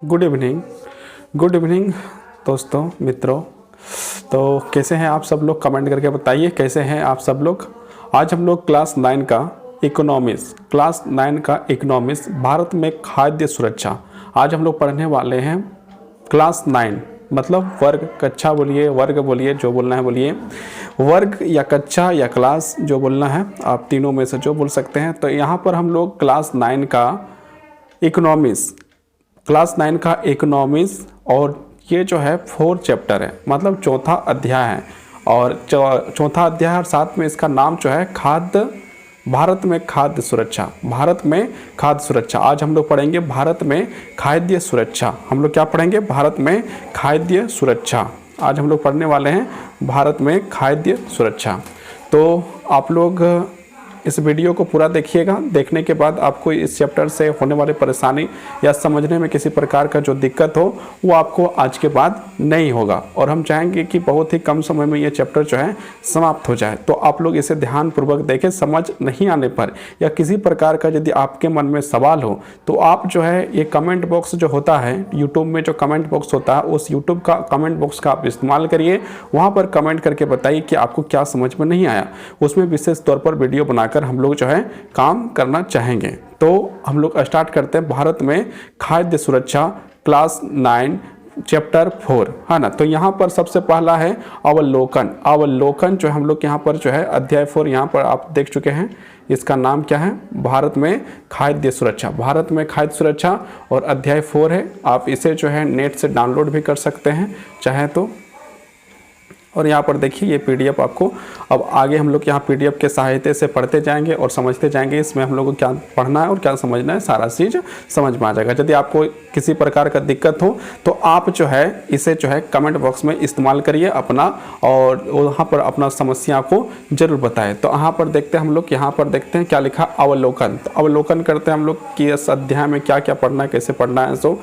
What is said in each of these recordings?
Good evening. Good evening दोस्तों, मित्रों। तो कैसे हैं आप सब लोग? कमेंट करके बताइए कैसे हैं आप सब लोग। आज हम लोग क्लास 9 का इकोनॉमिक्स भारत में खाद्य सुरक्षा आज हम लोग पढ़ने वाले हैं। क्लास 9 मतलब वर्ग, कक्षा बोलिए, वर्ग बोलिए, जो बोलना है बोलिए। वर्ग या कक्षा या क्लास जो बोलना है, आप तीनों में से जो बोल सकते हैं। तो यहाँ पर हम लोग क्लास 9 का इकोनॉमिक्स और ये जो है 4 चैप्टर है, मतलब चौथा अध्याय है। और चौथा अध्याय और साथ में इसका नाम जो है भारत में खाद्य सुरक्षा। आज हम लोग पढ़ेंगे भारत में खाद्य सुरक्षा। हम लोग क्या पढ़ेंगे? भारत में खाद्य सुरक्षा। आज हम लोग पढ़ने वाले हैं भारत में खाद्य सुरक्षा। तो आप लोग इस वीडियो को पूरा देखिएगा। देखने के बाद आपको इस चैप्टर से होने वाली परेशानी या समझने में किसी प्रकार का जो दिक्कत हो वो आपको आज के बाद नहीं होगा। और हम चाहेंगे कि बहुत ही कम समय में ये चैप्टर जो है समाप्त हो जाए। तो आप लोग इसे ध्यानपूर्वक देखें। समझ नहीं आने पर या किसी प्रकार का यदि आपके मन में सवाल हो तो आप जो है ये कमेंट बॉक्स जो होता है यूट्यूब में, जो कमेंट बॉक्स होता है उस यूट्यूब का कमेंट बॉक्स का आप इस्तेमाल करिए। वहाँ पर कमेंट करके बताइए कि आपको क्या समझ में नहीं आया। उसमें विशेष तौर पर वीडियो बनाकर हम लोग जो है काम करना चाहेंगे। तो हम लोग स्टार्ट करते हैं भारत में खाद्य सुरक्षा क्लास 9 चैप्टर 4, है ना। तो यहाँ पर सबसे पहला है अवलोकन जो हम लोग यहाँ पर जो है अध्याय 4 यहाँ पर आप देख चुके हैं। इसका नाम क्या है? भारत में खाद्य सुरक्षा और अध्याय 4 है। आप इसे जो है नेट से डाउनलोड भी कर सकते हैं चाहे तो। और यहाँ पर देखिए ये पीडीएफ आपको अब आगे हम लोग यहाँ पीडीएफ के सहायता से पढ़ते जाएंगे और समझते जाएंगे। इसमें हम लोग को क्या पढ़ना है और क्या समझना है सारा चीज़ समझ में आ जाएगा। यदि आपको किसी प्रकार का दिक्कत हो तो आप जो है इसे जो है कमेंट बॉक्स में इस्तेमाल करिए अपना, और वहाँ पर अपना समस्या को जरूर बताएं। तो यहाँ पर देखते हैं हम लोग, यहाँ पर देखते हैं क्या लिखा, अवलोकन। तो अवलोकन करते हैं हम लोग कि इस अध्याय में क्या क्या पढ़ना है, कैसे पढ़ना है। सो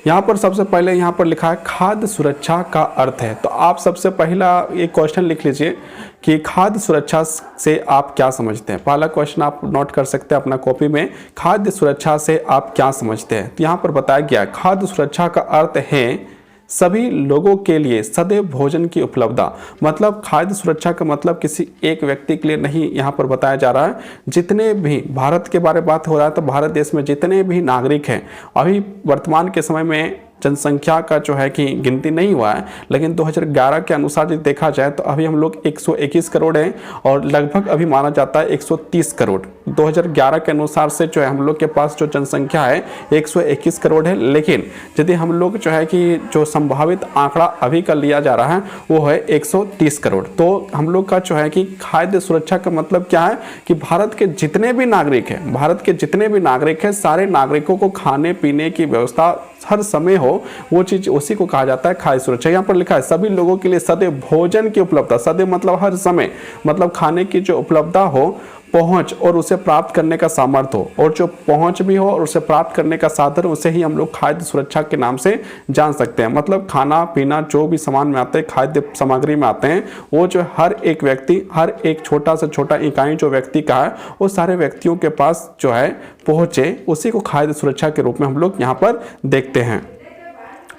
यहाँ पर सबसे पहले यहाँ पर लिखा है खाद्य सुरक्षा का अर्थ है। तो आप सबसे पहला एक क्वेश्चन लिख लीजिए कि खाद्य सुरक्षा से आप क्या समझते हैं। पहला क्वेश्चन आप नोट कर सकते हैं अपना कॉपी में, खाद्य सुरक्षा से आप क्या समझते हैं। तो यहाँ पर बताया गया खाद्य सुरक्षा का अर्थ है सभी लोगों के लिए सदैव भोजन की उपलब्धता। मतलब खाद्य सुरक्षा का मतलब किसी एक व्यक्ति के लिए नहीं यहाँ पर बताया जा रहा है। जितने भी भारत के बारे में बात हो रहा है तो भारत देश में जितने भी नागरिक हैं, अभी वर्तमान के समय में जनसंख्या का जो है कि गिनती नहीं हुआ है, लेकिन 2011 के अनुसार यदि देखा जाए तो अभी हम लोग 121 करोड़ हैं और लगभग अभी माना जाता है 130 करोड़। 2011 के अनुसार से जो है हम लोग के पास जो जनसंख्या है 121 करोड़ है। लेकिन यदि हम लोग जो है कि जो संभावित आंकड़ा अभी का लिया जा रहा है वो है 130 करोड़। तो हम लोग का जो है कि खाद्य सुरक्षा का मतलब क्या है कि भारत के जितने भी नागरिक हैं, सारे नागरिकों को खाने पीने की व्यवस्था हर समय हो, वो चीज उसी को कहा जाता है खाद्य सुरक्षा। यहाँ पर लिखा है सभी लोगों के लिए सदैव भोजन की उपलब्धता। सदैव मतलब हर समय, मतलब खाने की जो उपलब्धता हो, पहुंच और उसे प्राप्त करने का सामर्थ्य हो, और जो पहुंच भी हो और उसे प्राप्त करने का साधन, उसे ही हम लोग खाद्य सुरक्षा के नाम से जान सकते हैं। मतलब खाना पीना जो भी सामान में आते हैं, खाद्य सामग्री में आते हैं, वो जो हर एक व्यक्ति, हर एक छोटा से छोटा इकाई जो व्यक्ति का है वो सारे व्यक्तियों के पास जो है पहुंचे, उसी को खाद्य सुरक्षा के रूप में हम लोग यहाँ पर देखते हैं।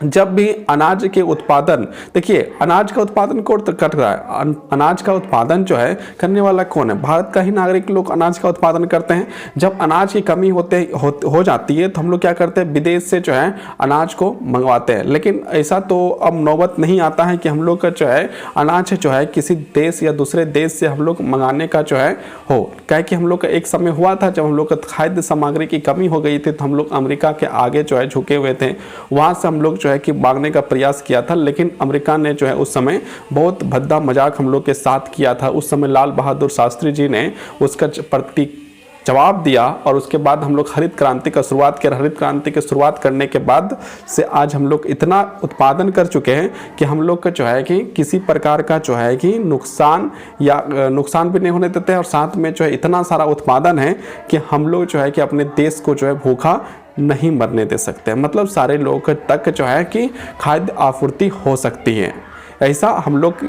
जब भी अनाज के उत्पादन, देखिए अनाज का उत्पादन कौन कर रहा है? अनाज का उत्पादन जो है करने वाला कौन है? भारत का ही नागरिक लोग अनाज का उत्पादन करते हैं। जब अनाज की कमी हो जाती है तो हम लोग क्या करते हैं? विदेश से जो है अनाज को मंगवाते हैं। लेकिन ऐसा तो अब नौबत नहीं आता है कि हम लोग का जो है अनाज जो है किसी देश या दूसरे देश से हम लोग मंगाने का जो है हो। क्या कि हम लोग का एक समय हुआ था जब हम लोग का खाद्य सामग्री की कमी हो गई थी तो हम लोग अमेरिका के आगे जो है झुके हुए थे। वहाँ से हम लोग जो है कि भागने का प्रयास किया था, लेकिन अमेरिका ने जो है उस समय बहुत भद्दा मजाक हम लोग के साथ किया था। उस समय लाल बहादुर शास्त्री जी ने उसका प्रति जवाब दिया और उसके बाद हम लोग हरित क्रांति का शुरुआत किया। हरित क्रांति की शुरुआत करने के बाद से आज हम लोग इतना उत्पादन कर चुके हैं कि हम लोग का जो है कि किसी प्रकार का जो है कि नुकसान भी नहीं होने देते हैं, और साथ में जो है इतना सारा उत्पादन है कि हम लोग जो है कि अपने देश को जो है भूखा नहीं मरने दे सकते। मतलब सारे लोगों तक जो है कि खाद्य आपूर्ति हो सकती है। ऐसा हम लोग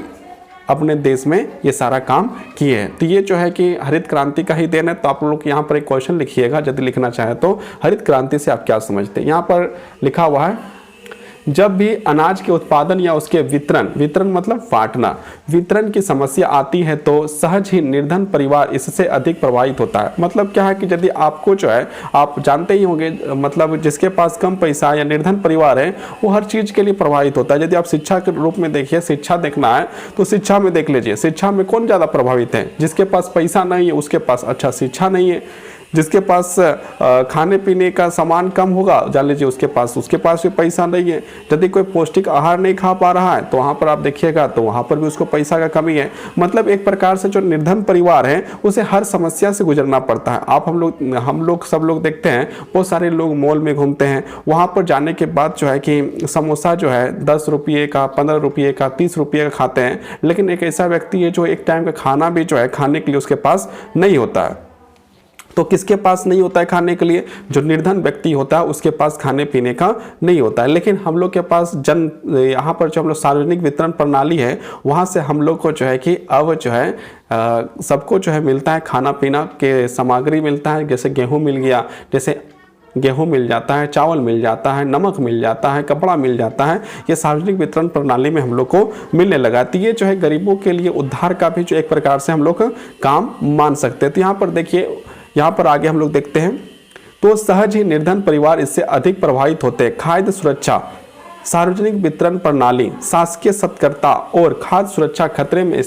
अपने देश में ये सारा काम किए हैं। तो ये जो है कि हरित क्रांति का ही देन है। तो आप लोग यहाँ पर एक क्वेश्चन लिखिएगा यदि लिखना चाहे तो, हरित क्रांति से आप क्या समझते हैं। यहाँ पर लिखा हुआ है, जब भी अनाज के उत्पादन या उसके वितरण मतलब बांटना, वितरण की समस्या आती है तो सहज ही निर्धन परिवार इससे अधिक प्रभावित होता है। मतलब क्या है कि यदि आपको जो है, आप जानते ही होंगे, मतलब जिसके पास कम पैसा या निर्धन परिवार है वो हर चीज़ के लिए प्रभावित होता है। यदि आप शिक्षा के रूप में देखिए, शिक्षा देखना है तो शिक्षा में देख लीजिए, शिक्षा में कौन ज़्यादा प्रभावित है, जिसके पास पैसा नहीं है उसके पास अच्छा शिक्षा नहीं है, जिसके पास खाने पीने का सामान कम होगा जान लीजिए उसके पास भी पैसा नहीं है। यदि कोई पौष्टिक आहार नहीं खा पा रहा है तो वहाँ पर आप देखिएगा तो वहाँ पर भी उसको पैसा का कमी है। मतलब एक प्रकार से जो निर्धन परिवार है उसे हर समस्या से गुजरना पड़ता है। आप सब लोग देखते हैं, बहुत सारे लोग मॉल में घूमते हैं, वहाँ पर जाने के बाद जो है कि समोसा जो है 10 रुपये का, 15 रुपये का, 30 रुपये का खाते हैं, लेकिन एक ऐसा व्यक्ति है जो एक टाइम का खाना भी जो है खाने के लिए उसके पास नहीं होता है। तो किसके पास नहीं होता है खाने के लिए? जो निर्धन व्यक्ति होता है उसके पास खाने पीने का नहीं होता है। लेकिन हम लोग के पास यहाँ पर जो हम लोग सार्वजनिक वितरण प्रणाली है वहाँ से हम लोग को जो है कि अब जो है सबको जो है मिलता है, खाना पीना के सामग्री मिलता है। जैसे गेहूँ मिल गया, जैसे गेहूँ मिल जाता है, चावल मिल जाता है, नमक मिल जाता है, कपड़ा मिल जाता है, ये सार्वजनिक वितरण प्रणाली में हम लोग को मिलने लगा। तो ये जो है गरीबों के लिए उद्धार का भी जो एक प्रकार से हम लोग काम मान सकते हैं। तो यहाँ पर देखिए, यहाँ पर आगे हम लोग देखते हैं, तो सहज ही निर्धन परिवार इससे अधिक प्रभावित होते हैं। खाद्य सुरक्षा, सार्वजनिक वितरण प्रणाली, शासकीय सतर्कता और खाद्य सुरक्षा खतरे में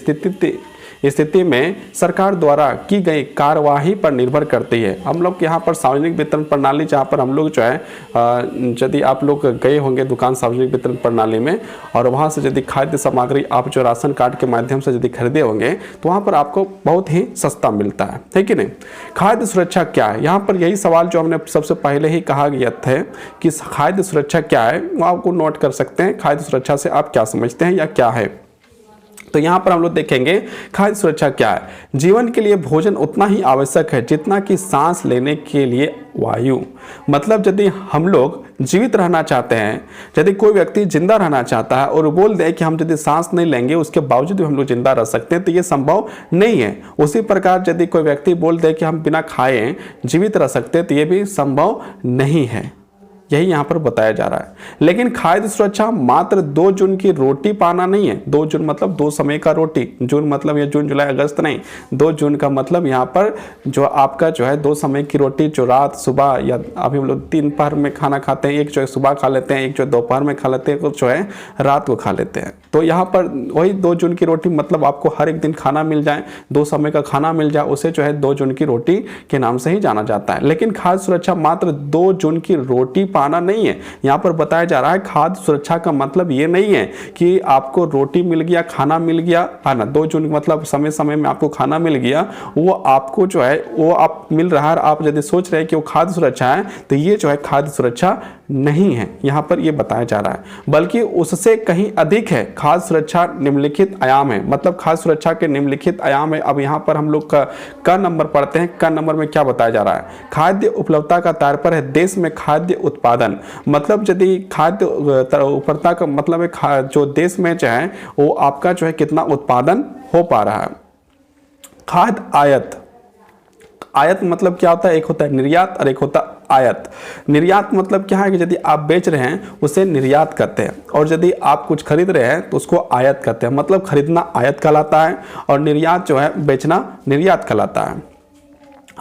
स्थिति में सरकार द्वारा की गई कार्यवाही पर निर्भर करती है। हम लोग यहाँ पर सार्वजनिक वितरण प्रणाली, जहाँ पर हम लोग जो है यदि आप लोग गए होंगे दुकान सार्वजनिक वितरण प्रणाली में और वहाँ से यदि खाद्य सामग्री आप जो राशन कार्ड के माध्यम से यदि खरीदे होंगे तो वहाँ पर आपको बहुत ही सस्ता मिलता है कि नहीं। खाद्य सुरक्षा क्या है? यहाँ पर यही सवाल जो हमने सबसे पहले ही कहा गया था कि खाद्य सुरक्षा क्या है, वो आपको नोट कर सकते हैं। खाद्य सुरक्षा से आप क्या समझते हैं या क्या है? तो यहाँ पर हम लोग देखेंगे खाद्य सुरक्षा क्या है। जीवन के लिए भोजन उतना ही आवश्यक है जितना कि सांस लेने के लिए वायु। मतलब यदि हम लोग जीवित रहना चाहते हैं, यदि कोई व्यक्ति जिंदा रहना चाहता है और बोल दे कि हम यदि सांस नहीं लेंगे उसके बावजूद भी हम लोग जिंदा रह सकते हैं, तो ये संभव नहीं है। उसी प्रकार यदि कोई व्यक्ति बोल दे कि हम बिना खाए जीवित रह सकते हैं, तो ये भी संभव नहीं है। यही यहाँ पर बताया जा रहा है। लेकिन खाद्य सुरक्षा मात्र 2 जून की रोटी पाना नहीं है। 2 जून मतलब 2 समय का रोटी, जून मतलब ये जून जुलाई अगस्त नहीं, 2 जून का मतलब यहाँ पर जो आपका जो है 2 समय की रोटी, जो रात सुबह या अभी हम लोग 3 पहर में खाना खाते हैं, एक जो है सुबह खा लेते हैं, एक जो दोपहर में खा लेते हैं, एक जो है रात को खा लेते हैं। तो यहाँ पर वही 2 जून की रोटी मतलब आपको हर एक दिन खाना मिल जाए, 2 समय का खाना मिल जाए, उसे जो है 2 जून की रोटी के नाम से ही जाना जाता है। लेकिन खाद्य सुरक्षा मात्र 2 जून की रोटी पाना नहीं है। यहाँ पर बताया जा रहा है खाद्य सुरक्षा का मतलब ये नहीं है कि आपको रोटी मिल गया, खाना मिल गया, है ना। 2 जून मतलब समय समय में आपको खाना मिल गया, वो आपको जो है वो आप मिल रहा है। आप यदि सोच रहे हैं कि वो खाद्य सुरक्षा है, तो ये जो है खाद्य सुरक्षा नहीं है। यहाँ पर ये बताया जा रहा है, बल्कि उससे कहीं अधिक है। खाद्य सुरक्षा निम्नलिखित आयाम है, मतलब खाद्य सुरक्षा के निम्नलिखित आयाम है। अब यहाँ पर हम लोग का नंबर पढ़ते हैं। का नंबर में क्या बताया जा रहा है? खाद्य उपलब्धता का तात्पर्य है देश में खाद्य उत्पादन। मतलब यदि खाद्य उपलब्धता का मतलब है जो देश में जो है वो आपका जो है कितना उत्पादन हो पा रहा है। खाद्य आयात, आयात मतलब क्या होता है? एक होता है निर्यात और एक होता है आयात। निर्यात मतलब क्या है कि यदि आप बेच रहे हैं उसे निर्यात कहते हैं, और यदि आप कुछ खरीद रहे हैं तो उसको आयात कहते हैं। मतलब खरीदना आयात कहलाता है और निर्यात जो है बेचना निर्यात कहलाता है।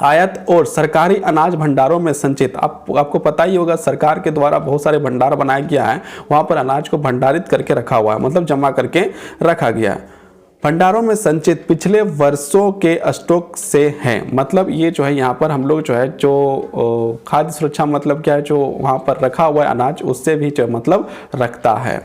आयात और सरकारी अनाज भंडारों में संचित, आपको पता ही होगा सरकार के द्वारा बहुत सारे भंडार बनाया गया है, वहाँ पर अनाज को भंडारित करके रखा हुआ है, मतलब जमा करके रखा गया है। भंडारों में संचित पिछले वर्षों के स्टॉक से हैं। मतलब ये जो है यहाँ पर हम लोग जो है जो खाद्य सुरक्षा मतलब क्या है, जो वहाँ पर रखा हुआ है अनाज उससे भी जो मतलब रखता है।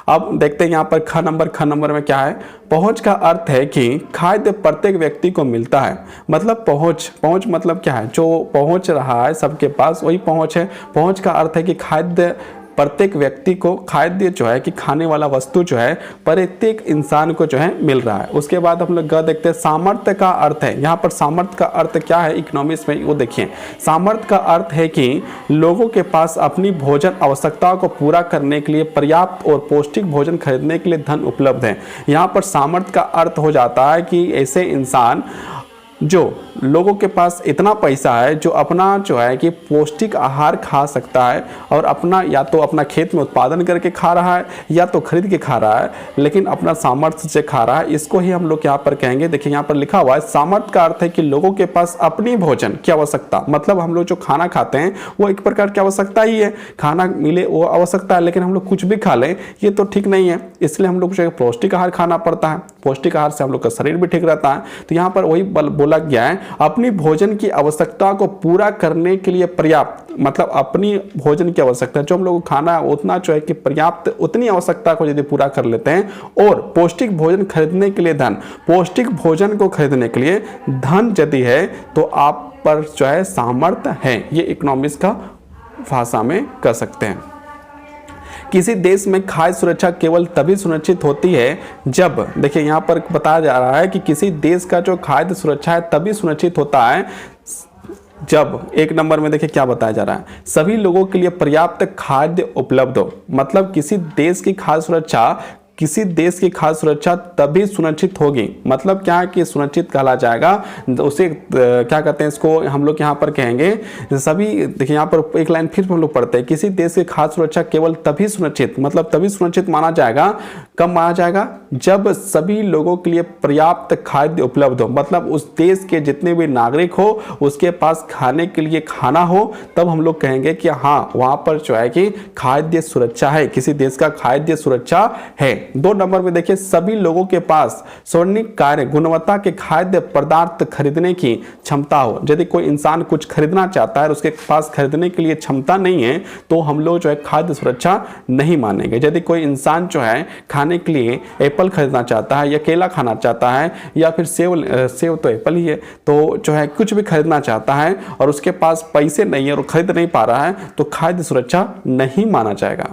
अब देखते हैं यहाँ पर ख नंबर में क्या है? पहुंच का अर्थ है कि खाद्य प्रत्येक व्यक्ति को मिलता है। मतलब पहुंच मतलब क्या है? जो पहुंच रहा है सबके पास वही पहुंच है। पहुंच का अर्थ है कि खाद्य प्रत्येक व्यक्ति को खाद्य जो है कि खाने वाला वस्तु जो है प्रत्येक इंसान को जो है मिल रहा है। उसके बाद हम लोग देखते हैं सामर्थ्य का अर्थ है। यहाँ पर सामर्थ्य का अर्थ क्या है इकोनॉमिक्स में, वो देखिए। सामर्थ्य का अर्थ है कि लोगों के पास अपनी भोजन आवश्यकताओं को पूरा करने के लिए पर्याप्त और पौष्टिक भोजन खरीदने के लिए धन उपलब्ध है। यहाँ पर सामर्थ्य का अर्थ हो जाता है कि ऐसे इंसान जो लोगों के पास इतना पैसा है जो अपना जो है कि पौष्टिक आहार खा सकता है और अपना या तो अपना खेत में उत्पादन करके खा रहा है या तो खरीद के खा रहा है, लेकिन अपना सामर्थ्य से खा रहा है। इसको ही हम लोग यहाँ पर कहेंगे, देखिए यहाँ पर लिखा हुआ है सामर्थ्य का अर्थ है कि लोगों के पास अपनी भोजन की आवश्यकता, मतलब हम लोग जो खाना खाते हैं वो एक प्रकार की आवश्यकता ही है, खाना मिले वो आवश्यकता है, लेकिन हम लोग कुछ भी खा लें ये तो ठीक नहीं है। इसलिए हम लोग जो है पौष्टिक आहार खाना पड़ता है। पौष्टिक आहार से हम लोग का शरीर भी ठीक रहता है। तो यहाँ पर वही बोला गया है अपनी भोजन की आवश्यकता को पूरा करने के लिए पर्याप्त, मतलब अपनी भोजन की आवश्यकता जो हम लोग को खाना है उतना जो है कि पर्याप्त उतनी आवश्यकता को यदि पूरा कर लेते हैं और पौष्टिक भोजन खरीदने के लिए धन, पौष्टिक भोजन को खरीदने के लिए धन यदि है तो आप पर जो है सामर्थ्य है। ये इकोनॉमिक्स का भाषा में कर सकते हैं। किसी देश में खाद्य सुरक्षा केवल तभी सुनिश्चित होती है जब, देखिए यहाँ पर बताया जा रहा है कि किसी देश का जो खाद्य सुरक्षा है तभी सुनिश्चित होता है जब, एक नंबर में देखिए क्या बताया जा रहा है, सभी लोगों के लिए पर्याप्त खाद्य उपलब्ध हो। मतलब किसी देश की खाद्य सुरक्षा तभी सुनिश्चित होगी, मतलब क्या है कि सुनिश्चित कहला जाएगा उसे क्या कहते हैं, इसको हम लोग यहाँ पर कहेंगे सभी, देखिए यहाँ पर एक लाइन फिर हम लोग पढ़ते हैं, किसी देश की खाद्य सुरक्षा केवल तभी सुनिश्चित, मतलब तभी सुनिश्चित माना जाएगा, कब माना जाएगा, जब सभी लोगों के लिए पर्याप्त खाद्य उपलब्ध हो, मतलब उस देश के जितने भी नागरिक हो उसके पास खाने के लिए खाना हो, तब हम लोग कहेंगे कि हाँ वहाँ पर जो है कि खाद्य सुरक्षा है, किसी देश का खाद्य सुरक्षा है। 2 नंबर में देखिए सभी लोगों के पास स्वर्णिक कार्य गुणवत्ता के खाद्य पदार्थ खरीदने की क्षमता हो। यदि कोई इंसान कुछ खरीदना चाहता है और उसके पास खरीदने के लिए क्षमता नहीं है तो हम लोग जो है खाद्य सुरक्षा नहीं मानेंगे। यदि कोई इंसान जो है खाने के लिए एप्पल खरीदना चाहता है या केला खाना चाहता है या फिर सेव तो एप्पल ही है, तो जो है कुछ भी खरीदना चाहता है और उसके पास पैसे नहीं है और खरीद नहीं पा रहा है तो खाद्य सुरक्षा नहीं माना जाएगा।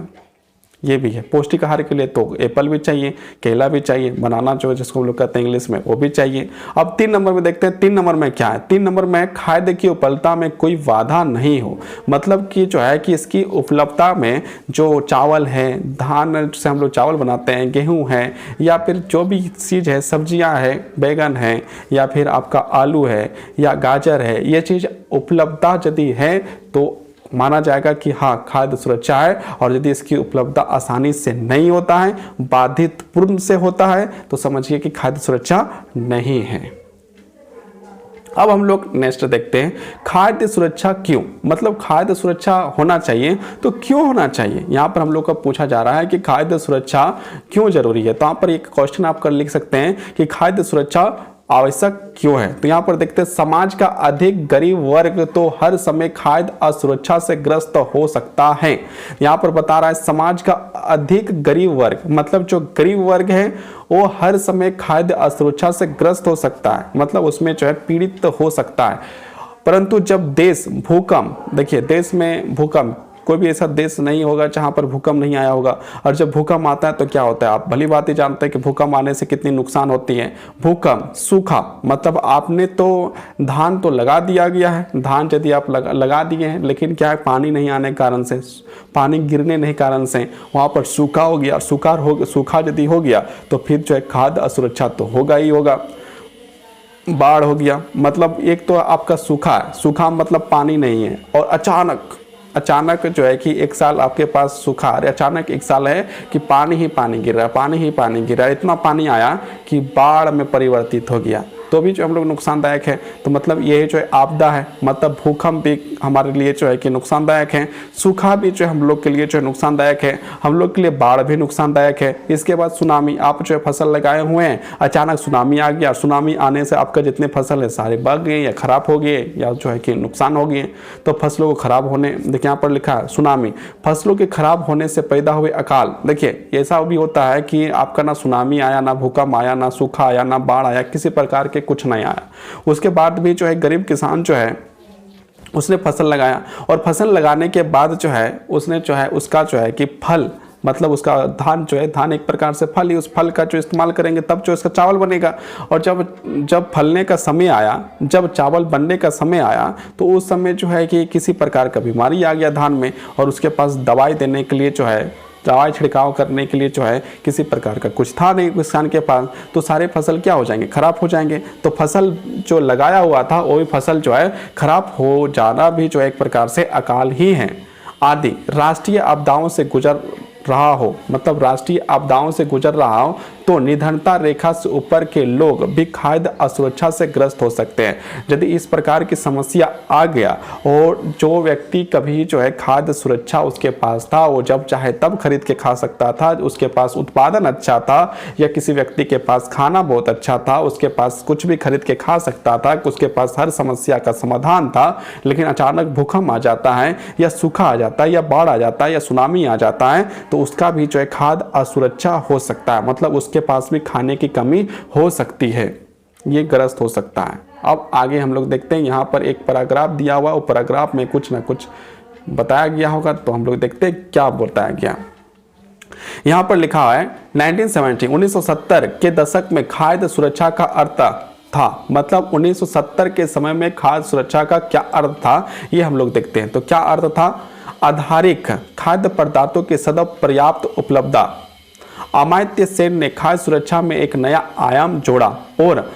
ये भी है। पौष्टिक आहार के लिए तो एप्पल भी चाहिए, केला भी चाहिए, बनाना जो जिसको हम लोग कहते हैं इंग्लिश में वो भी चाहिए। अब 3 नंबर में देखते हैं 3 नंबर में क्या है। 3 नंबर में खाद्य की उपलब्धता में कोई बाधा नहीं हो, मतलब कि जो है कि इसकी उपलब्धता में जो चावल है, धान से हम लोग चावल बनाते हैं, गेहूँ है या फिर जो भी चीज़ है, सब्जियाँ है, बैगन है या फिर आपका आलू है या गाजर है, ये चीज़ उपलब्धता यदि है तो माना जाएगा कि हाँ खाद्य सुरक्षा है। और यदि इसकी उपलब्धता आसानी से नहीं होता है, बाधित पूर्ण से होता है, तो समझिए कि खाद्य सुरक्षा नहीं है। अब हम लोग नेक्स्ट देखते हैं खाद्य सुरक्षा क्यों, मतलब खाद्य सुरक्षा होना चाहिए तो क्यों होना चाहिए। यहाँ पर हम लोग को पूछा जा रहा है कि खाद्य सुरक्षा क्यों जरूरी है। तो यहाँ पर एक क्वेश्चन आप कर लिख सकते हैं कि खाद्य सुरक्षा आवश्यक क्यों है। तो यहाँ पर देखते हैं समाज का अधिक गरीब वर्ग तो हर समय खाद्य असुरक्षा से ग्रस्त हो सकता है। यहाँ पर बता रहा है समाज का अधिक गरीब वर्ग, मतलब जो गरीब वर्ग है वो हर समय खाद्य असुरक्षा से ग्रस्त हो सकता है, मतलब उसमें जो है पीड़ित हो सकता है। परंतु जब देश भूकंप, देखिए देश में भूकंप, कोई भी ऐसा देश नहीं होगा जहां पर भूकंप नहीं आया होगा, और जब भूकंप आता है तो क्या होता है, आप भली बात ही जानते हैं कि भूकंप आने से कितनी नुकसान होती है। भूकंप, सूखा, मतलब आपने तो धान तो लगा दिया गया है, धान यदि आप लगा दिए हैं लेकिन क्या है पानी नहीं आने के कारण से, पानी गिरने नहीं कारण से वहाँ पर सूखा हो गया, सूखा यदि हो गया तो फिर जो है खाद्य असुरक्षा तो होगा ही होगा। बाढ़ हो गया, मतलब एक तो आपका सूखा है, सूखा मतलब पानी नहीं है, और अचानक जो है कि एक साल आपके पास सूखा, अचानक एक साल है कि पानी ही पानी गिर रहा है, पानी ही पानी गिर रहा है, इतना पानी आया कि बाढ़ में परिवर्तित हो गया, तो भी जो हम लोग नुकसानदायक है। तो मतलब ये जो है आपदा है, मतलब भूकंप भी हमारे लिए जो है कि नुकसानदायक है, सूखा भी जो है हम लोग के लिए जो है नुकसानदायक है, हम लोग के लिए बाढ़ भी नुकसानदायक है। इसके बाद सुनामी, आप जो है फसल लगाए हुए हैं, अचानक सुनामी आ गया, सुनामी आने से आपका जितने फसल है सारे बह गए या खराब हो गए या जो है कि नुकसान हो गए। तो फसलों को खराब होने, देखिए यहाँ पर लिखा है सुनामी, फसलों के खराब होने से पैदा हुए अकाल। देखिए ऐसा भी होता है कि आपका ना सुनामी आया, ना भूकंप आया, ना सूखा आया, ना बाढ़ आया, किसी प्रकार के कुछ नहीं आया, उसके बाद भी जो है गरीब किसान जो है उसने फसल लगाया और फसल लगाने के बाद जो है उसने जो है उसका जो है कि फल, मतलब उसका धान जो है, धान एक प्रकार से फल ही, उस फल का जो इस्तेमाल करेंगे तब जो इसका चावल बनेगा। और जब फलने का समय आया, जब चावल बनने का समय आया, तो उस समय जो है कि किसी प्रकार का बीमारी आ गया धान में, और उसके पास दवाई देने के लिए जो है, दवाई छिड़काव करने के लिए जो है किसी प्रकार का कुछ था नहीं किसान के पास, तो सारे फसल क्या हो जाएंगे, खराब हो जाएंगे। तो फसल जो लगाया हुआ था वो भी फसल जो है खराब हो जाना भी जो है एक प्रकार से अकाल ही है। आदि राष्ट्रीय आपदाओं से गुजर रहा हो, मतलब राष्ट्रीय आपदाओं से गुजर रहा हो, तो निर्धनता रेखा से ऊपर के लोग भी खाद्य असुरक्षा से ग्रस्त हो सकते हैं। यदि इस प्रकार की समस्या आ गया और जो व्यक्ति कभी जो है खाद्य सुरक्षा उसके पास था, वो जब चाहे तब खरीद के खा सकता था, उसके पास उत्पादन अच्छा था, या किसी व्यक्ति के पास खाना बहुत अच्छा था, उसके पास कुछ भी खरीद के खा सकता था, उसके पास हर समस्या का समाधान था, लेकिन अचानक भूकंप आ जाता है, या सूखा आ जाता है, या बाढ़ आ जाता है, या सुनामी आ जाता है, तो उसका भी जो है खाद्य असुरक्षा हो सकता है, मतलब उसके पास भी खाने की कमी हो सकती है, ये ग्रस्त हो सकता है। अब आगे हम लोग देखते हैं, यहाँ पर एक पैराग्राफ दिया हुआ, वो पैराग्राफ में कुछ ना कुछ बताया गया होगा, तो हम लोग देखते हैं क्या बताया गया। यहाँ पर लिखा है 1970 के दशक में खाद्य सुरक्षा का अर्थ था, मतलब 1970 के समय में खाद्य सुरक्षा का क्या अर्थ था, ये हम लोग देखते हैं। तो क्या अर्थ था? आधारिक खाद्य पदार्थों की सदैव पर्याप्त उपलब्धता। अमात्य सेन ने खाद्य सुरक्षा में एक नया आयाम जोड़ा और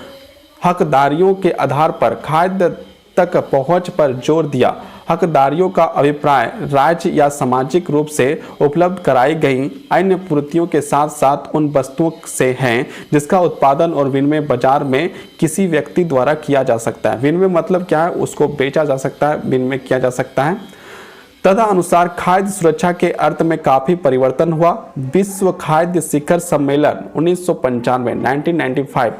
हकदारियों के आधार पर खाद्य तक पहुंच पर जोर दिया। हकदारियों का अभिप्राय राज्य या सामाजिक रूप से उपलब्ध कराई गई अन्य पूर्तियों के साथ साथ उन वस्तुओं से हैं जिसका उत्पादन और विनिमय बाजार में किसी व्यक्ति द्वारा किया जा सकता है। विनिमय मतलब क्या है? उसको बेचा जा सकता है, विनिमय किया जा सकता है। तदनुसार खाद्य सुरक्षा के अर्थ में काफी परिवर्तन हुआ। विश्व खाद्य शिखर सम्मेलन 1995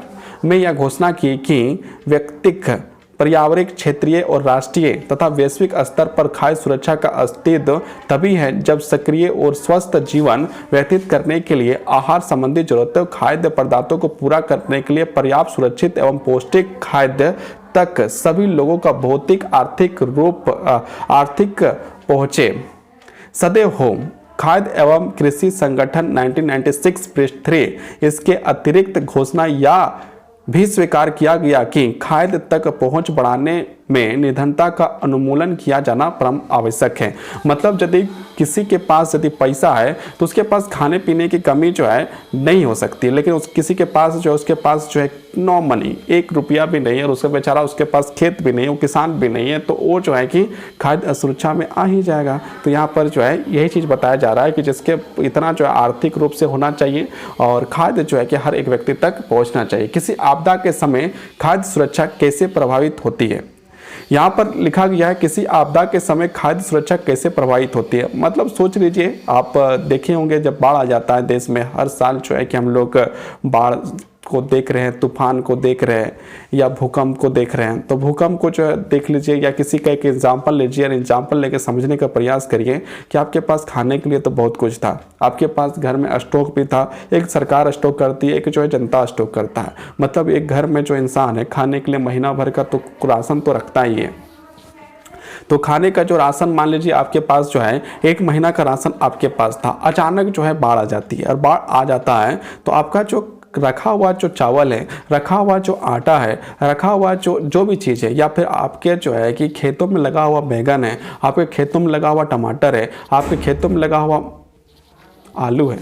में यह घोषणा की कि व्यक्तिगत, पर्यावरणिक, क्षेत्रीय और राष्ट्रीय तथा वैश्विक स्तर पर खाद्य सुरक्षा का अस्तित्व तभी है जब सक्रिय और स्वस्थ जीवन व्यतीत करने के लिए आहार संबंधी जरूरतों खाद्य पदार्थों को पूरा करने के लिए पर्याप्त, सुरक्षित एवं पौष्टिक खाद्य तक सभी लोगों का भौतिक आर्थिक पहुँचे सदैव हो। खाद्य एवं कृषि संगठन 1996 पृष्ठ 3 इसके अतिरिक्त घोषणा या भी स्वीकार किया गया कि खाद्य तक पहुंच बढ़ाने में निर्धनता का उन्मूलन किया जाना परम आवश्यक है। मतलब यदि किसी के पास यदि पैसा है तो उसके पास खाने पीने की कमी जो है नहीं हो सकती, लेकिन किसी के पास जो उसके पास जो है नो मनी, 1 रुपया भी नहीं है, और उसका बेचारा उसके पास खेत भी नहीं है, वो किसान भी नहीं है, तो वो जो है कि खाद्य असुरक्षा में आ ही जाएगा। तो यहाँ पर जो है यही चीज़ बताया जा रहा है कि जिसके इतना जो है आर्थिक रूप से होना चाहिए और खाद्य जो है कि हर एक व्यक्ति तक पहुँचना चाहिए। किसी आपदा के समय खाद्य सुरक्षा कैसे प्रभावित होती है? यहाँ पर लिखा गया है किसी आपदा के समय खाद्य सुरक्षा कैसे प्रभावित होती है। मतलब सोच लीजिए, आप देखे होंगे जब बाढ़ आ जाता है देश में, हर साल जो है कि हम लोग बाढ़ को देख रहे हैं, तूफान को देख रहे हैं, या भूकंप को देख रहे हैं। तो भूकंप को जो है देख लीजिए, या किसी का एक एग्जाम्पल लीजिए और एग्जाम्पल लेके समझने का प्रयास करिए कि आपके पास खाने के लिए तो बहुत कुछ था, आपके पास घर में स्टॉक भी था, एक सरकार स्टॉक करती है, एक जो है जनता स्टॉक करता है। मतलब एक घर में जो इंसान है खाने के लिए महीना भर का तो राशन तो रखता ही है। तो खाने का जो राशन मान लीजिए आपके पास जो है 1 महीना का राशन आपके पास था, अचानक जो है बाढ़ आ जाती है, और बाढ़ आ जाता है तो आपका जो रखा हुआ जो चावल है, रखा हुआ जो आटा है, रखा हुआ जो भी चीज़ है, या फिर आपके जो है कि खेतों में लगा हुआ बैगन है, आपके खेतों में लगा हुआ टमाटर है, आपके खेतों में लगा हुआ आलू है,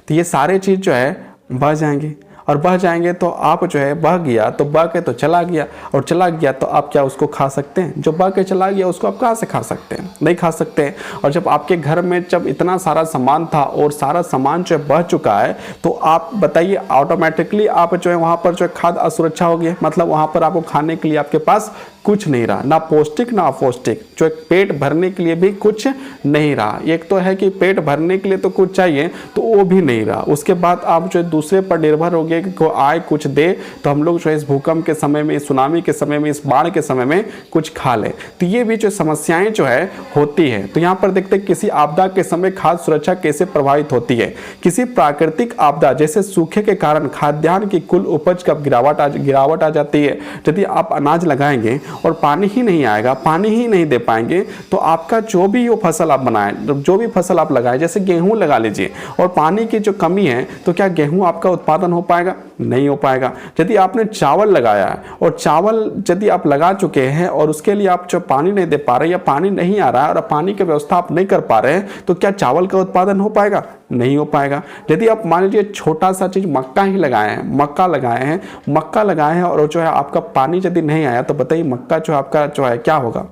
तो ये सारे चीज़ जो है बह जाएंगे। और बह जाएंगे तो आप जो है बह गया तो बह के तो चला गया, और चला गया तो आप क्या उसको खा सकते हैं? जो बह के चला गया उसको आप कहाँ से खा सकते हैं? नहीं खा सकते हैं। और जब आपके घर में जब इतना सारा सामान था और सारा सामान जो है बह चुका है, तो आप बताइए ऑटोमेटिकली आप जो है वहाँ पर जो है खाद्य असुरक्षा हो गई। मतलब वहाँ पर आपको खाने के लिए आपके पास कुछ नहीं रहा, ना पौष्टिक ना अपौष्टिक, जो एक पेट भरने के लिए भी कुछ नहीं रहा। एक तो है कि पेट भरने के लिए तो कुछ चाहिए, तो वो भी नहीं रहा। उसके बाद आप जो दूसरे पर निर्भर हो गए कि को आए कुछ दे, तो हम लोग जो है इस भूकंप के समय में, इस सुनामी के समय में, इस बाढ़ के समय में कुछ खा ले। तो ये भी जो समस्याएं जो है होती है। तो यहाँ पर देखते हैं किसी आपदा के समय खाद्य सुरक्षा कैसे प्रभावित होती है। किसी प्राकृतिक आपदा जैसे सूखे के कारण खाद्यान्न की कुल उपज का गिरावट आ जाती है। यदि आप अनाज लगाएंगे और पानी ही नहीं आएगा, पानी ही नहीं दे पाएंगे, तो आपका जो भी वो फसल आप बनाएं, जो भी फसल आप लगाएं, जैसे गेहूं लगा लीजिए और पानी की जो कमी है, तो क्या गेहूं आपका उत्पादन हो पाएगा? नहीं हो पाएगा। यदि आपने चावल लगाया है और चावल यदि आप लगा चुके हैं और उसके लिए आप जो पानी नहीं दे पा रहे या पानी नहीं आ रहा है और पानी की व्यवस्था आप नहीं कर पा रहे हैं, तो क्या चावल का उत्पादन हो पाएगा? नहीं हो पाएगा। यदि आप मान लीजिए छोटा सा चीज मक्का ही लगाए हैं, मक्का लगाए हैं और जो है आपका पानी यदि नहीं आया, तो बताइए मक्का जो आपका जो है क्या होगा?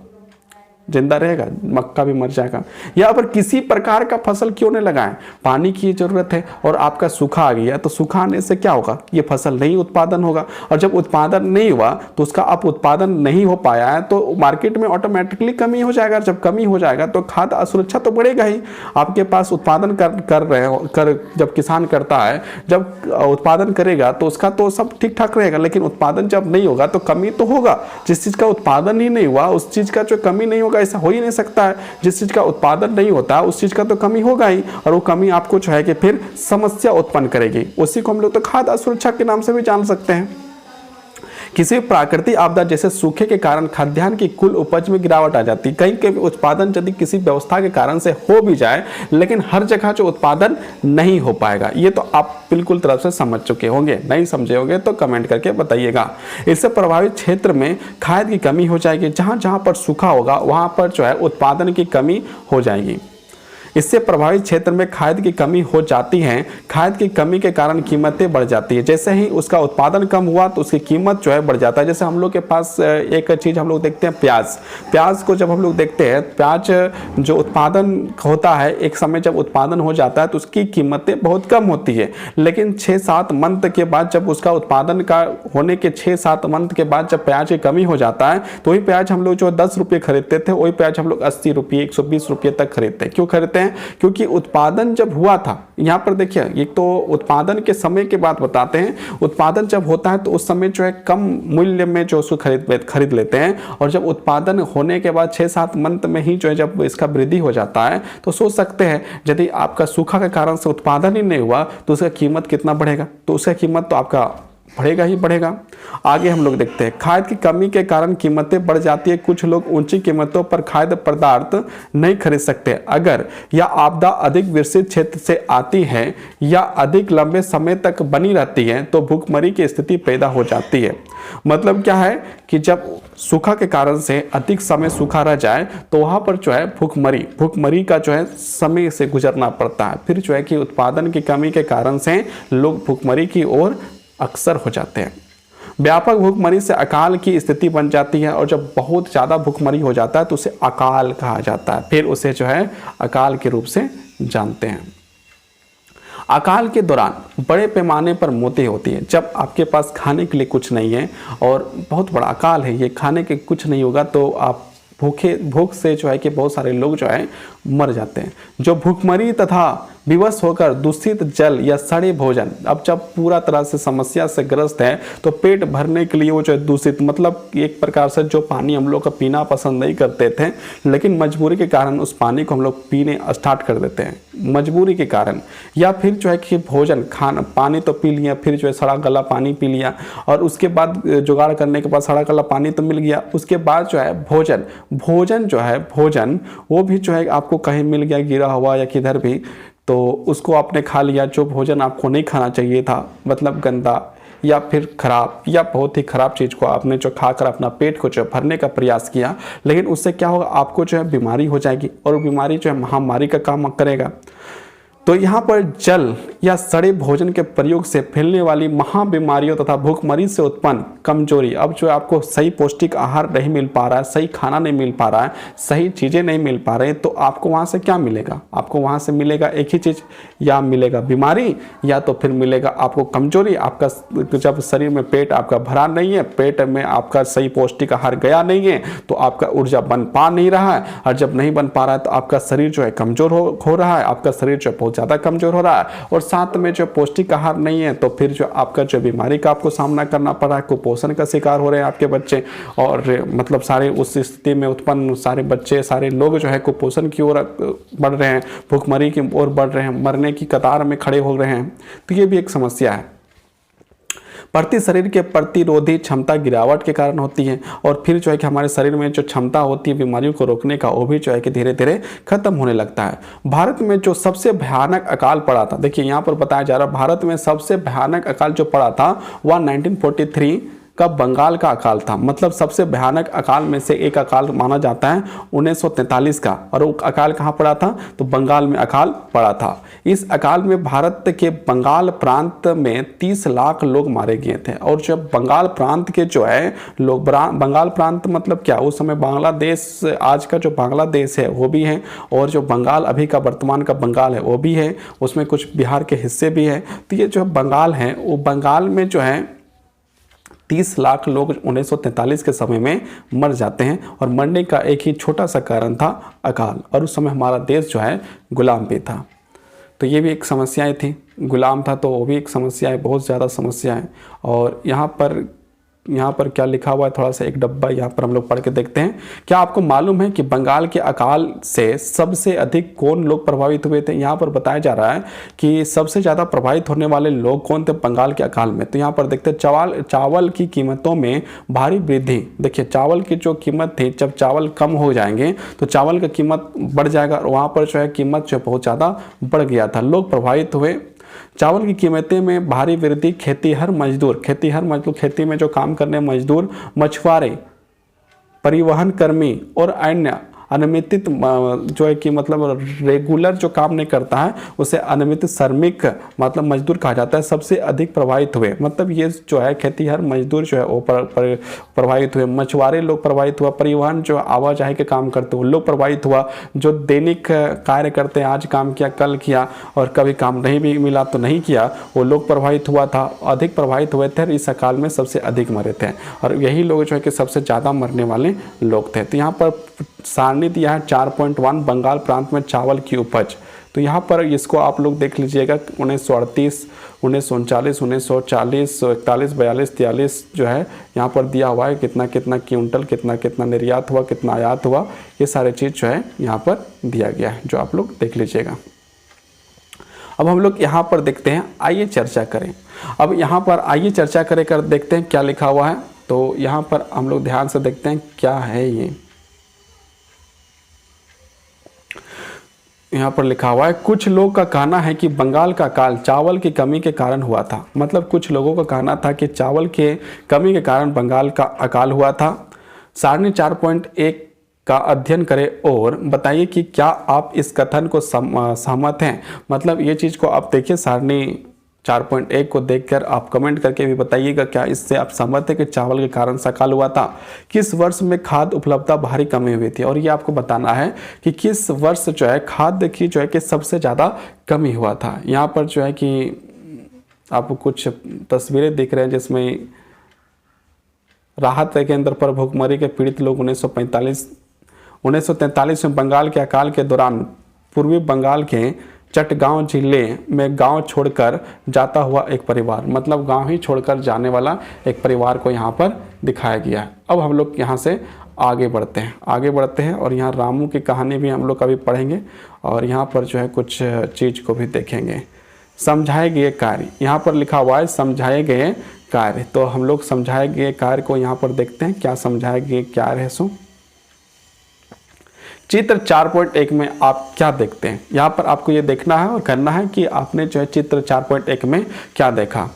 जिंदा रहेगा? मक्का भी मर जाएगा। या पर किसी प्रकार का फसल क्यों नहीं लगाएं, पानी की जरूरत है और आपका सूखा आ गया, तो सूखा आने से क्या होगा? ये फसल नहीं उत्पादन होगा, और जब उत्पादन नहीं हुआ तो उसका आप उत्पादन नहीं हो पाया है, तो मार्केट में ऑटोमेटिकली कमी हो जाएगा। जब कमी हो जाएगा तो खाद्य असुरक्षा तो बढ़ेगा ही। आपके पास उत्पादन कर रहे हो, जब किसान करता है, जब उत्पादन करेगा तो उसका तो सब ठीक ठाक रहेगा, लेकिन उत्पादन जब नहीं होगा तो कमी तो होगा। जिस चीज का उत्पादन ही नहीं हुआ उस चीज का जो कमी नहीं होगा, ऐसा हो ही नहीं सकता है। जिस चीज का उत्पादन नहीं होता उस चीज का तो कमी होगा ही, और वो कमी आपको जो है कि फिर समस्या उत्पन्न करेगी। उसी को हम लोग तो खाद्य असुरक्षा के नाम से भी जान सकते हैं। किसी प्राकृतिक आपदा जैसे सूखे के कारण खाद्यान्न की कुल उपज में गिरावट आ जाती है। कहीं के उत्पादन यदि किसी व्यवस्था के कारण से हो भी जाए, लेकिन हर जगह जो उत्पादन नहीं हो पाएगा। ये तो आप बिल्कुल तरफ से समझ चुके होंगे, नहीं समझे होंगे तो कमेंट करके बताइएगा। इससे प्रभावित क्षेत्र में खाद की कमी हो जाएगी। जहां जहां पर सूखा होगा वहां पर जो है उत्पादन की कमी हो जाएगी। इससे प्रभावित क्षेत्र में खाद की कमी हो जाती है। खाद की कमी के कारण कीमतें बढ़ जाती है। जैसे ही उसका उत्पादन कम हुआ तो उसकी कीमत जो है बढ़ जाता है। जैसे हम लोग के पास एक चीज़ हम लोग देखते हैं, प्याज को जब हम लोग देखते हैं, प्याज जो उत्पादन होता है, एक समय जब उत्पादन हो जाता है तो उसकी कीमतें बहुत कम होती है, लेकिन 6-7 मंथ के बाद जब उसका उत्पादन का होने के 6-7 मंथ के बाद जब प्याज की कमी हो जाता है, तो वही प्याज हम लोग जो 10 रुपये खरीदते थे, वही प्याज हम लोग 80 रुपये 120 रुपये तक खरीदते हैं। क्यों खरीदते हैं? क्योंकि उत्पादन जब हुआ था, यहां पर देखिए, एक तो उत्पादन के समय के बात बताते हैं। उत्पादन जब होता है तो उस समय जो है कम मूल्य में जो उसको खरीद लेते हैं, और जब उत्पादन होने के बाद 6-7 मंथ में ही जो है जब इसका वृद्धि हो जाता है, तो सोच सकते हैं यदि आपका सूखा के कारण से उत्पादन ही नहीं हुआ तो उसका कीमत कितना बढ़ेगा? तो उसका कीमत तो आपका बढ़ेगा ही बढ़ेगा। आगे हम लोग देखते हैं, खाद की कमी के कारण कीमतें बढ़ जाती है। कुछ लोग ऊंची कीमतों पर खाद्य पदार्थ नहीं खरीद सकते। अगर यह आपदा अधिक विकसित क्षेत्र से आती है या अधिक लंबे समय तक बनी रहती है तो भूखमरी की स्थिति पैदा हो जाती है। मतलब क्या है कि जब सूखा के कारण से अधिक समय सूखा रह जाए तो वहां पर जो है भूखमरी का जो है समय से गुजरना पड़ता है। फिर जो है कि उत्पादन की कमी के कारण से लोग भूखमरी की ओर अक्सर हो जाते हैं। व्यापक भूखमरी से अकाल की स्थिति बन जाती है, और जब बहुत ज़्यादा भूखमरी हो जाता है तो उसे अकाल कहा जाता है। फिर उसे जो है अकाल के रूप से जानते हैं। अकाल के दौरान बड़े पैमाने पर मौतें होती है। जब आपके पास खाने के लिए कुछ नहीं है और बहुत बड़ा अकाल है, ये खाने के कुछ नहीं होगा, तो आप भूख से जो है कि बहुत सारे लोग जो है मर जाते हैं। जो भूखमरी तथा विवश होकर दूषित जल या सड़े भोजन, अब जब पूरा तरह से समस्या से ग्रस्त है तो पेट भरने के लिए वो जो है दूषित, मतलब एक प्रकार से जो पानी हम लोग का पीना पसंद नहीं करते थे, लेकिन मजबूरी के कारण उस पानी को हम लोग पीने स्टार्ट कर देते हैं, मजबूरी के कारण। या फिर जो है कि भोजन, खाना, पानी तो पी लिया, फिर जो है सड़ा गला पानी पी लिया, और उसके बाद जुगाड़ करने के बाद सड़ा गला पानी तो मिल गया, उसके बाद जो है भोजन वो भी जो है आपको कहीं मिल गया गिरा हुआ या किधर भी, तो उसको आपने खा लिया। जो भोजन आपको नहीं खाना चाहिए था, मतलब गंदा या फिर खराब या बहुत ही खराब चीज़ को आपने जो खाकर अपना पेट को जो भरने का प्रयास किया, लेकिन उससे क्या होगा, आपको जो है बीमारी हो जाएगी, और बीमारी जो है महामारी का काम करेगा। तो यहाँ पर जल या सड़े भोजन के प्रयोग से फैलने वाली महाबीमारियों तथा भूखमरी से उत्पन्न कमजोरी, अब जो आपको सही पौष्टिक आहार नहीं मिल पा रहा है, सही खाना नहीं मिल पा रहा है, सही चीज़ें नहीं मिल पा रहे, तो आपको वहाँ से क्या मिलेगा? आपको वहाँ से मिलेगा एक ही चीज़, या मिलेगा बीमारी या तो फिर मिलेगा आपको कमजोरी। आपका जब शरीर में पेट आपका भरा नहीं है, पेट में आपका सही पौष्टिक आहार गया नहीं है, तो आपका ऊर्जा बन पा नहीं रहा है, और जब नहीं बन पा रहा है तो आपका शरीर जो है कमजोर हो रहा है, आपका शरीर जो बहुत ज़्यादा कमजोर हो रहा है, और साथ में जो पौष्टिक आहार नहीं है, तो फिर जो आपका जो बीमारी का आपको सामना करना पड़ रहा है, कुपोषण का शिकार हो रहे हैं आपके बच्चे, और मतलब सारे उस स्थिति में उत्पन्न सारे बच्चे, सारे लोग जो है कुपोषण की ओर बढ़ रहे हैं, भूखमरी की ओर बढ़ रहे हैं, मरने की कतार में खड़े हो रहे हैं। तो ये भी एक समस्या है। प्रति शरीर के प्रतिरोधी क्षमता गिरावट के कारण होती है, और फिर जो है कि हमारे शरीर में जो क्षमता होती है बीमारियों को रोकने का, वो भी जो है कि धीरे धीरे खत्म होने लगता है। भारत में जो सबसे भयानक अकाल पड़ा था, देखिए यहाँ पर बताया जा रहा है भारत में सबसे भयानक अकाल जो पड़ा था वह 1943 का बंगाल का अकाल था। मतलब सबसे भयानक अकाल में से एक अकाल माना जाता है 1943 का, और वो अकाल कहाँ पड़ा था, तो बंगाल में अकाल पड़ा था। इस अकाल में भारत के बंगाल प्रांत में 30 लाख लोग मारे गए थे। और जब बंगाल प्रांत के जो है लोग, बंगाल प्रांत मतलब क्या, उस समय बांग्लादेश, आज का जो बांग्लादेश है वो भी है, और जो बंगाल अभी का वर्तमान का बंगाल है वो भी है, उसमें कुछ बिहार के हिस्से भी है। तो ये जो बंगाल है, वो बंगाल में जो है 30 लाख लोग 1943 के समय में मर जाते हैं, और मरने का एक ही छोटा सा कारण था अकाल। और उस समय हमारा देश जो है गुलाम पे था, तो ये भी एक समस्याएं थी, गुलाम था तो वो भी एक समस्या है, बहुत ज़्यादा समस्या है। और यहाँ पर क्या लिखा हुआ है, थोड़ा सा एक डब्बा यहाँ पर हम लोग पढ़ के देखते हैं। क्या आपको मालूम है कि बंगाल के अकाल से सबसे अधिक कौन लोग प्रभावित हुए थे? यहाँ पर बताया जा रहा है कि सबसे ज़्यादा प्रभावित होने वाले लोग कौन थे बंगाल के अकाल में। तो यहाँ पर देखते हैं चावल की कीमतों में भारी वृद्धि। देखिए चावल की जो कीमत थी, जब चावल कम हो जाएंगे तो चावल का कीमत बढ़ जाएगा, और वहाँ पर जो है कीमत जो बहुत ज़्यादा बढ़ गया था, लोग प्रभावित हुए। चावल की कीमतें में भारी वृद्धि, खेतीहर मजदूर, खेती में जो काम करने मजदूर, मछुआरे, परिवहन कर्मी और अन्य अनियमित जो है कि मतलब रेगुलर जो काम नहीं करता है उसे अनियमित श्रमिक मतलब मजदूर कहा जाता है, सबसे अधिक प्रभावित हुए। मतलब ये जो है खेतीहर मजदूर जो है वो प्रभावित हुए, मछुआरे लोग प्रभावित हुआ, परिवहन जो आवाजाही के काम करते वो लोग प्रभावित हुआ, जो दैनिक कार्य करते हैं, आज काम किया कल किया और कभी काम नहीं भी मिला तो नहीं किया, वो लोग प्रभावित हुआ था, अधिक प्रभावित हुए थे। इस अकाल में सबसे अधिक मरे थे, और यही लोग जो है कि सबसे ज़्यादा मरने वाले लोग थे। तो यहाँ पर सारणी दिया है 4.1 बंगाल प्रांत में चावल की उपज। तो यहाँ पर इसको आप लोग देख लीजिएगा 1938, 1939, 1940, 41, 42, 43 जो है यहाँ पर दिया हुआ है, कितना कितना क्विंटल, कितना कितना निर्यात हुआ, कितना आयात हुआ, ये सारे चीज़ जो है यहाँ पर दिया गया है, जो आप लोग देख लीजिएगा। अब हम लोग यहाँ पर देखते हैं, आइए चर्चा करें। अब यहाँ पर आइए चर्चा करें कर देखते हैं क्या लिखा हुआ है। तो यहाँ पर हम लोग ध्यान से देखते हैं क्या है ये। यहाँ पर लिखा हुआ है, कुछ लोग का कहना है कि बंगाल का अकाल चावल की कमी के कारण हुआ था। मतलब कुछ लोगों का कहना था कि चावल के कमी के कारण बंगाल का अकाल हुआ था। सारणी 4.1 का अध्ययन करें और बताइए कि क्या आप इस कथन को सहमत हैं। मतलब ये चीज़ को आप देखिए, सारणी 4.1 को देखकर आप कमेंट करके भी बताइएगा क्या इससे आप सहमत हैं कि चावल के कारण अकाल हुआ था। किस वर्ष में खाद्य उपलब्धता भारी कमी हुई थी, और ये आपको बताना है कि किस वर्ष जो है खाद्य की जो है कि सबसे ज़्यादा कमी हुआ था। यहाँ पर जो है कि आपको कुछ तस्वीरें दिख रहे हैं जिसमें राहत केंद्र पर भूखमरी के पीड़ित लोग 1943 में बंगाल के अकाल के दौरान पूर्वी बंगाल के चटगांव जिले में गांव छोड़कर जाता हुआ एक परिवार, मतलब गांव ही छोड़कर जाने वाला एक परिवार को यहाँ पर दिखाया गया है। अब हम लोग यहाँ से आगे बढ़ते हैं और यहाँ रामू की कहानी भी हम लोग कभी पढ़ेंगे, और यहाँ पर जो है कुछ चीज़ को भी देखेंगे। समझाए गए कार्य, यहाँ पर लिखा हुआ है समझाए गए कार्य। तो हम लोग समझाए गए कार्य को यहाँ पर देखते हैं, क्या समझाए गए कार्य है। सो चित्र 4.1 में आप क्या देखते हैं, यहाँ पर आपको ये देखना है और करना है कि आपने जो है चित्र 4.1 में क्या देखा।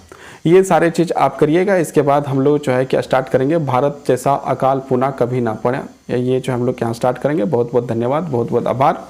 ये सारे चीज़ आप करिएगा। इसके बाद हम लोग जो है कि स्टार्ट करेंगे, भारत जैसा अकाल पुनः कभी ना पड़े। ये जो हम लोग यहाँ स्टार्ट करेंगे। बहुत बहुत धन्यवाद, बहुत बहुत आभार।